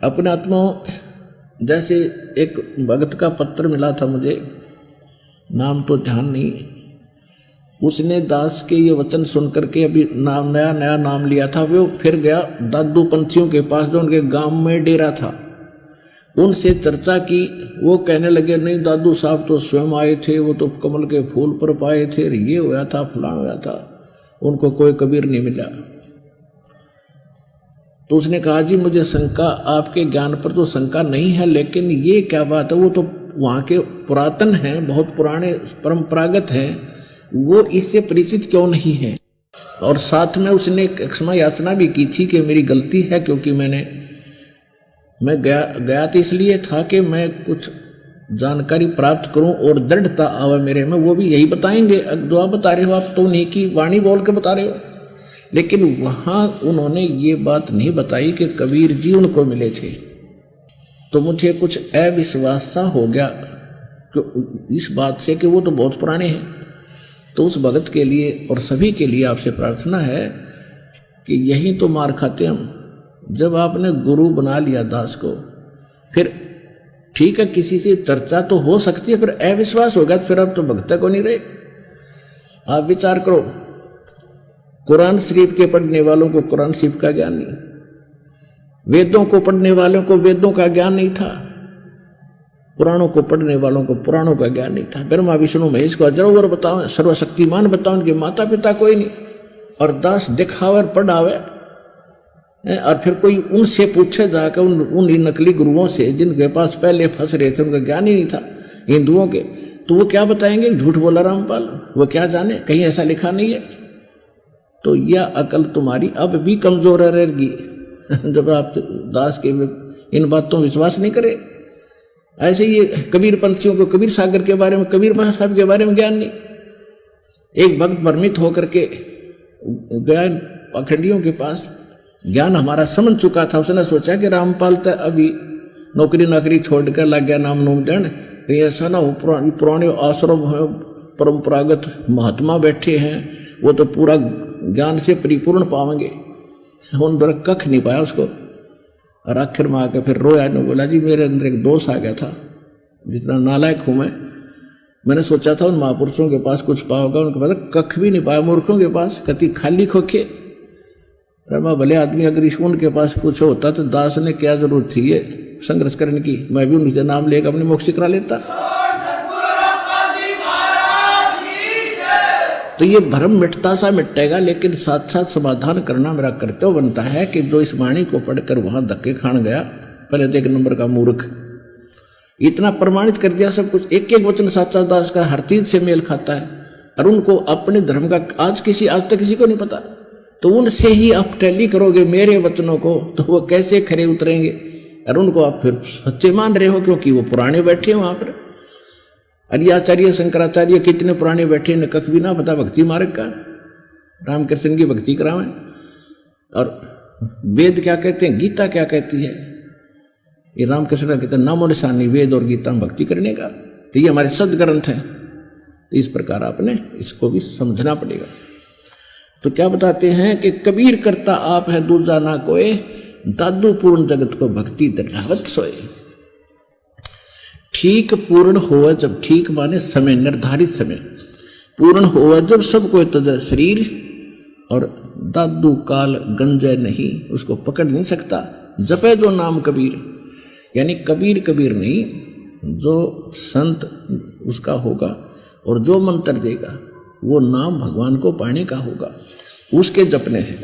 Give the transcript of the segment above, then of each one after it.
अपने आत्मा जैसे एक भगत का पत्र मिला था मुझे, नाम तो ध्यान नहीं, उसने दास के ये वचन सुन करके अभी नया नाम लिया था। वो फिर गया दादू पंथियों के पास जो उनके गांव में डेरा था, उनसे चर्चा की। वो कहने लगे नहीं दादू साहब तो स्वयं आए थे, वो तो कमल के फूल पर पाए थे, ये होया था फलान होया था, उनको कोई कबीर नहीं मिला। तो उसने कहा जी मुझे शंका, आपके ज्ञान पर तो शंका नहीं है, लेकिन ये क्या बात है, वो तो वहाँ के पुरातन हैं, बहुत पुराने परंपरागत हैं, वो इससे परिचित क्यों नहीं है। और साथ में उसने क्षमा याचना भी की थी कि मेरी गलती है, क्योंकि मैं गया तो इसलिए था कि मैं कुछ जानकारी प्राप्त करूं और दृढ़ता आवे मेरे में। वो भी यही बताएंगे, जो आप बता रहे हो आप तो उन्हीं की वाणी बोल के बता रहे हो, लेकिन वहाँ उन्होंने ये बात नहीं बताई कि कबीर जी उनको मिले थे। तो मुझे कुछ अविश्वास सा हो गया इस बात से कि वो तो बहुत पुराने हैं। तो उस भगत के लिए और सभी के लिए आपसे प्रार्थना है कि यही तो मार खाते हम। जब आपने गुरु बना लिया दास को, फिर ठीक है किसी से चर्चा तो हो सकती है, फिर अविश्वास होगा तो फिर आप तो भक्त को नहीं रहे। आप विचार करो, कुरान शरीफ के पढ़ने वालों को कुरान शरीफ का ज्ञान नहीं, वेदों को पढ़ने वालों को वेदों का ज्ञान नहीं था, पुराणों को पढ़ने वालों को पुराणों का ज्ञान नहीं था। ब्रह्मा विष्णु महेश को अजरोवर बताओ, सर्वशक्तिमान बताओ, उनके माता पिता कोई नहीं, और दास दिखावे पढ़ावे। और फिर कोई उनसे पूछे जाकर उन नकली गुरुओं से जिनके पास पहले फंस रहे थे, उनका ज्ञान ही नहीं था हिंदुओं के, तो वो क्या बताएंगे, झूठ बोला रामपाल, वो क्या जाने, कहीं ऐसा लिखा नहीं है। तो यह अकल तुम्हारी अब भी कमजोर रहेगी जब आप दास के इन बातों विश्वास नहीं करे। ऐसे ही कबीर पंथियों को कबीर सागर के बारे में, कबीर साहब के बारे में ज्ञान नहीं। एक भक्त भ्रमित होकर के गया पाखंडियों के पास, ज्ञान हमारा समझ चुका था, उसने सोचा कि रामपाल तो अभी नौकरी छोड़कर लग गया नाम नूम देन, ऐसा ना हो पुराने आश्रम है, परंपरागत महात्मा बैठे हैं, वो तो पूरा ज्ञान से परिपूर्ण पाएंगे। उन कख नहीं पाया उसको, और आखिर में आकर फिर रोया ने बोला जी मेरे अंदर एक दोष आ गया था, जितना नालायक हूं मैंने सोचा था उन महापुरुषों के पास कुछ पाओगा, उनके पास कख भी नहीं पाया, मूर्खों के पास कति खाली खोखे। रमा भले आदमी अगर उनके पास कुछ होता तो दास ने क्या जरूरत थी ये संघर्ष करने की, मैं भी उनसे नाम लेकर अपने मोक्ष करा लेता। तो ये भ्रम मिटता सा मिटेगा, लेकिन साथ साथ समाधान करना मेरा कर्तव्य बनता है कि जो इस वाणी को पढ़कर वहां धक्के खान गया, पहले तो एक नंबर का मूर्ख, इतना प्रमाणित कर दिया सब कुछ, एक एक वचन साचा दास का हर चीज से मेल खाता है, और उनको अपने धर्म का आज तक किसी को नहीं पता। तो उनसे ही आप टैली करोगे मेरे वचनों को, तो वो कैसे खरे उतरेंगे, और उनको आप फिर सच्चे मान रहे हो क्योंकि वो पुराने बैठे वहां पर। आर्याचार्य शंकराचार्य कितने पुराने बैठे, ने कख भी ना पता भक्ति मार्ग का, रामकृष्ण की भक्ति करावें। और वेद क्या कहते हैं, गीता क्या कहती है, ये रामकृष्ण का कहते हैं नामो निशानी वेद और गीता में भक्ति करने का, तो ये हमारे सदग्रंथ हैं। तो इस प्रकार आपने इसको भी समझना पड़ेगा। तो क्या बताते हैं कि कबीर करता आप है दूजा ना कोई, दादू पूर्ण जगत को भक्ति दृढ़ावत सोए। ठीक पूर्ण होवे जब, ठीक माने समय, निर्धारित समय, पूर्ण होवे जब सबको तज शरीर, और दादू काल गंजय नहीं, उसको पकड़ नहीं सकता। जपे जो नाम कबीर, यानी कबीर कबीर नहीं, जो संत उसका होगा और जो मंत्र देगा वो नाम भगवान को पाने का होगा, उसके जपने से।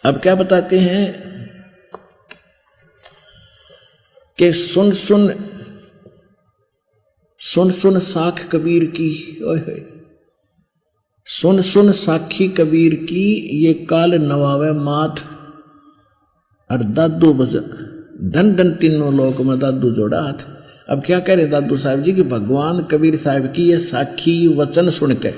अब क्या बताते हैं कि सुन सुन साख कबीर की, ओए सुन साखी कबीर की, ये काल नवावे माथ, और दादू धन धन तीनों लोक में दादू जोड़ा हाथ। अब क्या कह रहे दादू साहब जी कि भगवान कबीर साहब की ये साखी वचन सुनकर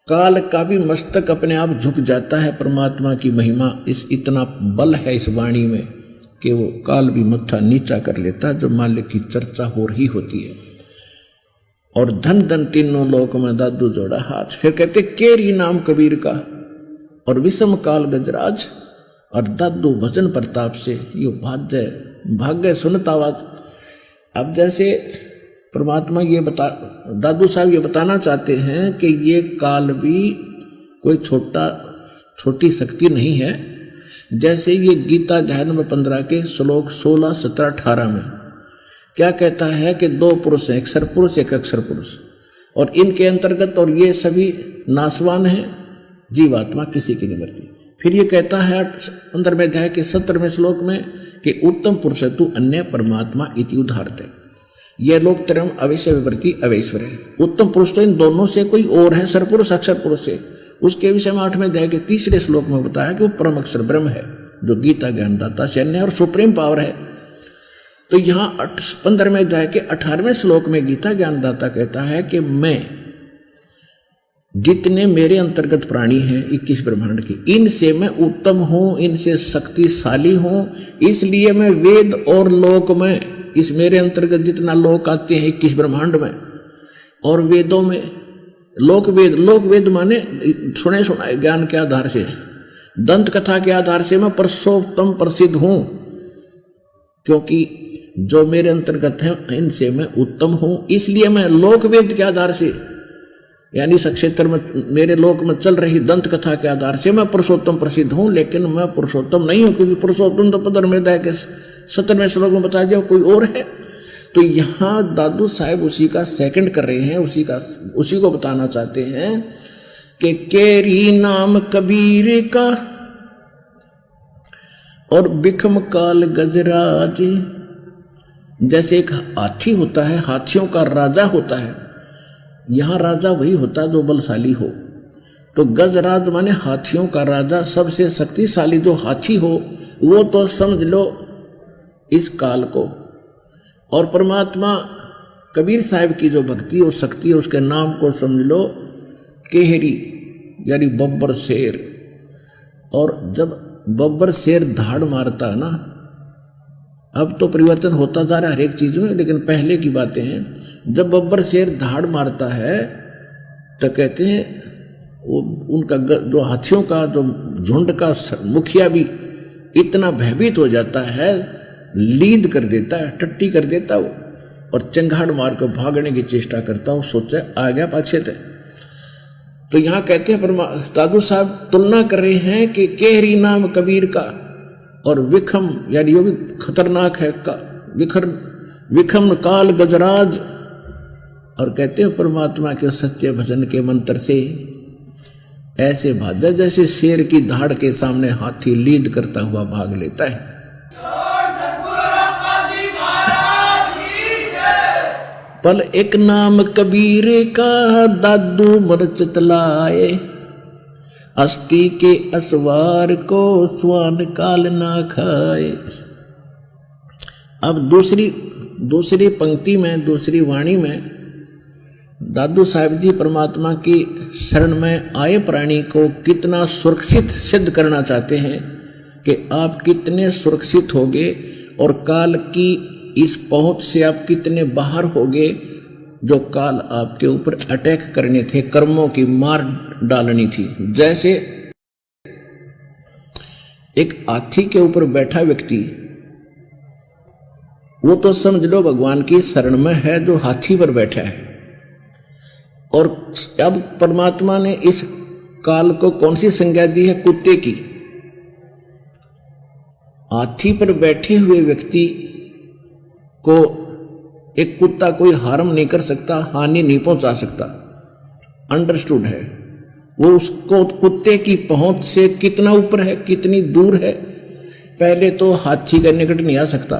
काल का भी मस्तक अपने आप झुक जाता है। परमात्मा की महिमा, इस इतना बल है इस वाणी में कि वो काल भी मत्था नीचा कर लेता है, जो मालिक की चर्चा हो रही होती है। और धन धन तीनों लोक में दादू जोड़ा हाथ। फिर कहते केरी नाम कबीर का, और विषम काल गजराज और दादू भजन प्रताप से यो भाग्य सुनत आवाज। अब जैसे परमात्मा ये दादू साहब ये बताना चाहते हैं कि ये काल भी कोई छोटी शक्ति नहीं है। जैसे ये गीता अध्याय नंबर 15 के श्लोक 16, 17, 18 में क्या कहता है कि 2 पुरुष हैं, एक सरपुरुष एक अक्षर पुरुष, और इनके अंतर्गत और ये सभी नाशवान हैं, जीवात्मा किसी की नहीं मरती। फिर ये कहता है 15वें अध्याय के 17वें श्लोक में कि उत्तम पुरुष तु अन्य परमात्मा इति उदाहरते। यह लोग तरम अवश्य विवृत्ति अवैश्वर है। उत्तम पुरुष तो इन दोनों से कोई और है, सरपुरुष अक्षर पुरुष से। उसके विषय में 8वें अध्याय के 3रे श्लोक में बताया कि वो परम अक्षर ब्रह्म है, जो गीता ज्ञानदाता सैन्य और सुप्रीम पावर है। तो यहाँ 15वें अध्याय के 18वें श्लोक में गीता ज्ञानदाता कहता है कि मैं जितने मेरे अंतर्गत प्राणी हैं 21 ब्रह्मांड की, इनसे मैं उत्तम हूं, इनसे शक्तिशाली हूं, इसलिए मैं वेद और लोक में, इस मेरे अंतर्गत जितना लोक आते हैं 21 ब्रह्मांड में, और वेदों में लोक वेद माने सुने सुनाए ज्ञान के आधार से, दंत कथा के आधार से मैं पुरुषोत्तम प्रसिद्ध हूं, क्योंकि जो मेरे अंतर्गत हैं इनसे मैं उत्तम हूं। इसलिए मैं लोक वेद के आधार से, यानी क्षेत्र में मेरे लोक में चल रही दंत कथा के आधार से मैं पुरुषोत्तम प्रसिद्ध हूं, लेकिन मैं पुरुषोत्तम नहीं हूं, क्योंकि पुरुषोत्तम तो 15वें अध्याय के 17वें श्लोक में बताया जाए कोई और है। तो यहाँ दादू साहब उसी का सेकंड कर रहे हैं, उसी को बताना चाहते हैं कि केरी नाम कबीर का और बिखम काल गजराज। जैसे एक हाथी होता है, हाथियों का राजा होता है, यहां राजा वही होता है जो बलशाली हो। तो गजराज माने हाथियों का राजा, सबसे शक्तिशाली जो हाथी हो वो तो समझ लो इस काल को। और परमात्मा कबीर साहब की जो भक्ति और शक्ति है उसके नाम को समझ लो केहरी, यानी बब्बर शेर। और जब बब्बर शेर धाड़ मारता है ना, अब तो परिवर्तन होता जा रहा है हर एक चीज में, लेकिन पहले की बातें हैं। जब बब्बर शेर धाड़ मारता है तो कहते हैं वो उनका जो हाथियों का जो झुंड का मुखिया भी इतना भयभीत हो जाता है, लीद कर देता है, टट्टी कर देता वो, और चंगाड़ मार कर भागने की चेष्टा करता हो, सोचा आ गया पाछे थे। तो यहाँ कहते हैं दादू साहब तुलना कर रहे हैं कि केहरी नाम कबीर का और विखम, यानी वो भी खतरनाक है, विखम काल गजराज। और कहते हैं परमात्मा के सच्चे भजन के मंत्र से ऐसे भाजा जैसे शेर की धाड़ के सामने हाथी लीद करता हुआ भाग लेता है। पल एक नाम कबीर का दादू मर चतलाए, अस्थि के असवार को स्वान काल ना खाए। अब दूसरी पंक्ति में, दूसरी वाणी में दादू साहब जी परमात्मा की शरण में आए प्राणी को कितना सुरक्षित सिद्ध करना चाहते हैं कि आप कितने सुरक्षित होगे और काल की इस पहुंच से आप कितने बाहर होगे। जो काल आपके ऊपर अटैक करने थे, कर्मों की मार डालनी थी। जैसे एक हाथी के ऊपर बैठा व्यक्ति, वो तो समझ लो भगवान की शरण में है जो हाथी पर बैठा है। और अब परमात्मा ने इस काल को कौन सी संज्ञा दी है? कुत्ते की। हाथी पर बैठे हुए व्यक्ति को एक कुत्ता कोई हार्म नहीं कर सकता, हानि नहीं पहुंचा सकता। अंडरस्टूड है। वो उसको कुत्ते की पहुंच से कितना ऊपर है, कितनी दूर है। पहले तो हाथी के निकट नहीं आ सकता,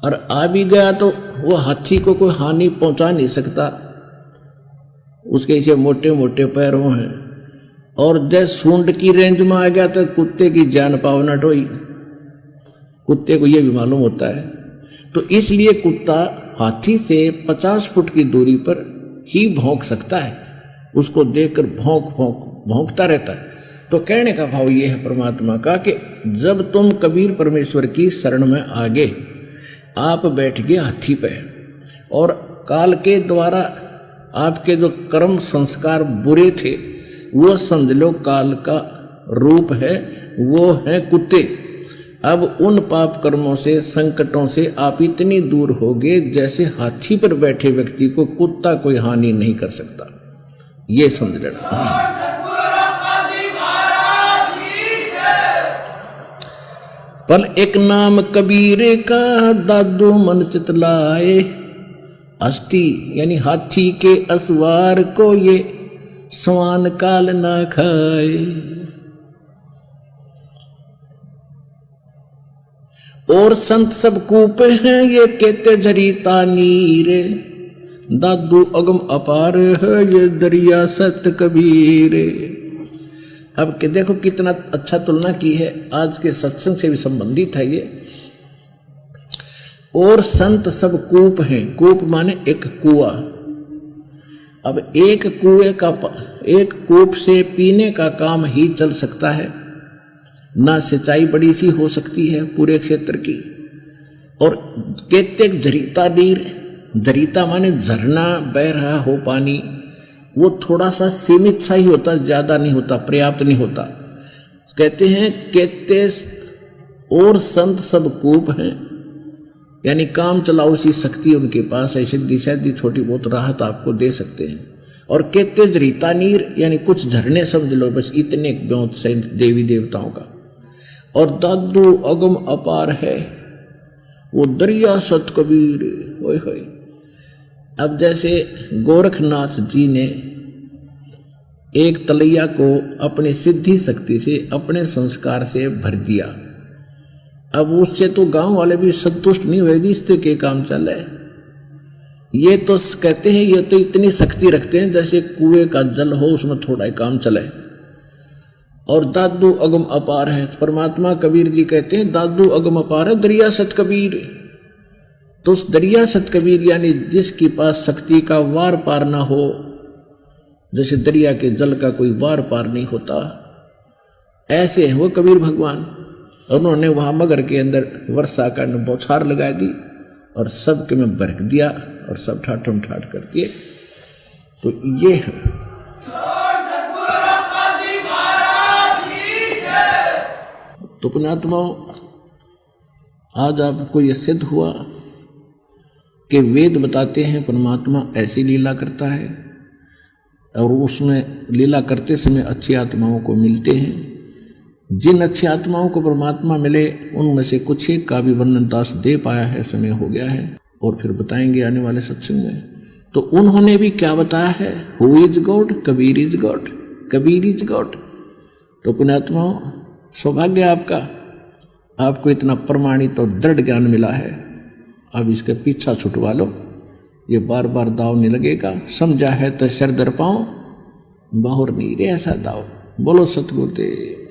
और आ भी गया तो वो हाथी को कोई हानि पहुंचा नहीं सकता, उसके ऐसे मोटे मोटे पैरों हैं। और जब सूंड की रेंज में आ गया तो कुत्ते की जान पावना टोई। कुत्ते को ये भी मालूम होता है। तो इसलिए कुत्ता हाथी से 50 फुट की दूरी पर ही भौंक सकता है, उसको देखकर भौंकता रहता है। तो कहने का भाव ये है परमात्मा का कि जब तुम कबीर परमेश्वर की शरण में आ गए, आप बैठ गए हाथी पे, और काल के द्वारा आपके जो कर्म संस्कार बुरे थे वो समझ लो काल का रूप है, वो है कुत्ते। अब उन पाप कर्मों से, संकटों से आप इतनी दूर होगे जैसे हाथी पर बैठे व्यक्ति को कुत्ता कोई हानि नहीं कर सकता, ये समझ लेना। पल एक नाम कबीर का दादू मन चितलाए, अस्थि यानी हाथी के असवार को ये स्वान काल ना खाए। और संत सब कूप हैं ये कहते झरीता नीर, दादू अगम अपार है ये दरिया सत कबीर। अब के देखो कितना अच्छा तुलना की है, आज के सत्संग से भी संबंधित है ये। और संत सब कूप हैं, कूप माने एक कुआं। अब एक कूप से पीने का काम ही चल सकता है, ना सिंचाई बड़ी सी हो सकती है पूरे क्षेत्र की। और कहते झरीता नीर, झरीता माने झरना बह रहा हो पानी, वो थोड़ा सा सीमित सा ही होता, ज्यादा नहीं होता, पर्याप्त नहीं होता। कहते हैं कहते और संत सब कूप हैं, यानी काम चलाओ सी शक्ति उनके पास है, सिद्धि सैद्धि छोटी बहुत राहत आपको दे सकते हैं। और कहते झरीता नीर यानी कुछ झरने समझ लो, बस इतने ब्योत से देवी देवताओं का। और दादू अगम अपार है वो दरिया सत कबीर, होय होय। अब जैसे गोरखनाथ जी ने एक तलैया को अपनी सिद्धि शक्ति से, अपने संस्कार से भर दिया, अब उससे तो गांव वाले भी संतुष्ट नहीं हुए, इससे के काम चल है। ये तो कहते हैं ये तो इतनी शक्ति रखते हैं जैसे कुएं का जल हो, उसमें थोड़ा ही काम चले। और दादू अगम अपार है, परमात्मा कबीर जी कहते हैं दादू अगम अपार है दरिया सत कबीर। तो उस दरिया सत कबीर यानी जिसके पास शक्ति का वार पार ना हो, जैसे दरिया के जल का कोई वार पार नहीं होता, ऐसे है वो कबीर भगवान। उन्होंने वहां मगर के अंदर वर्षा का बौछार लगा दी और सबके में बरक दिया और सब ठाठम ठाठ कर दिए। तो ये है तो पुण्यात्माओं, आज आपको यह सिद्ध हुआ कि वेद बताते हैं परमात्मा ऐसी लीला करता है और उसमें लीला करते समय अच्छी आत्माओं को मिलते हैं। जिन अच्छी आत्माओं को परमात्मा मिले उनमें से कुछ एक का भी वर्णन दास दे पाया है, समय हो गया है और फिर बताएंगे आने वाले सत्संग में। तो उन्होंने भी क्या बताया है, who is God, Kabir is God, Kabir is God. तो पुण्यात्माओं, सौभाग्य आपका, आपको इतना प्रमाणित और दृढ़ ज्ञान मिला है। अब इसका पीछा छुटवा लो, ये बार बार दाव नहीं लगेगा। समझा है तो सिर दर पाओ, बाहर नहीं रे ऐसा दाव। बोलो सतगुरुदेव।